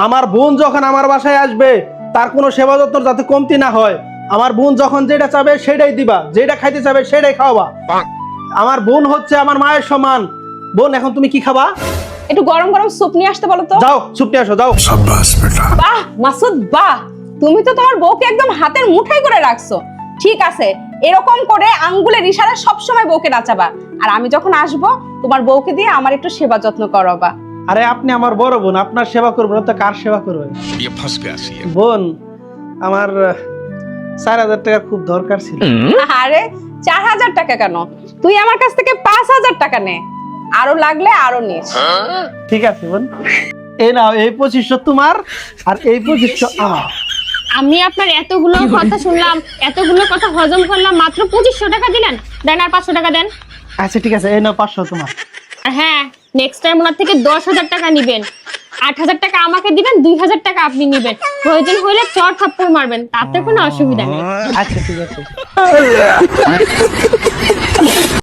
আমার বোন যখন আমার বাসায় আসবে তার কোনো সেবা যত্ন যাতে কমতি না হয়। আমার বোন যখন যেটা চাবে সেটাই দিবা, যেটা খাইতে চাবে সেটাই খাওয়াবা। আমার বোন হচ্ছে আমার মায়ের সমান। বোন, এখন তুমি কি খাবা? একটু গরম গরম স্যুপ নিয়ে আসতে বলো তো। যাও স্যুপ নিয়ে আসো, যাও। বাহ মাসুদ, বাহ, তুমি তো তোমার বউকে একদম হাতের মুঠাই করে রাখছো। ঠিক আছে, এরকম করে আঙ্গুলের ইশারায় সবসময় বউকে নাচাবা। আর আমি যখন আসবো তোমার বউকে দিয়ে আমার একটু সেবা যত্ন করাবা। আরে আপনি আমার বড় বোন, আপনার সেবা করবো না তো কার সেবা করবে? বোন, আমার 4,000 টাকা খুব দরকার ছিল। আরে 4,000 টাকা কেন? তুই আমার কাছ থেকে 5,000 টাকা নে, আরো লাগলে আরো নিস। ঠিক আছে বোন, এই নাও, এই 2500 তোমার আর এই 2500 আমার। আমি আপনার এতগুলো কথা শুনলাম, এতগুলো কথা হজম করলাম, মাত্র 2500 টাকা দিলেন। দেন আর 500 টাকা দেন। আচ্ছা ঠিক আছে, এই নাও 500 তোমার। আর হ্যাঁ, নেক্সট টাইম ওনার থেকে 10,000 টাকা নিবেন। 8,000 টাকা আমাকে দিবেন, 2,000 টাকা আপনি নিবেন। প্রয়োজন হলে চর থাপ্পড় মারবেন, তাতে কোনো অসুবিধা নেই। আচ্ছা ঠিক আছে।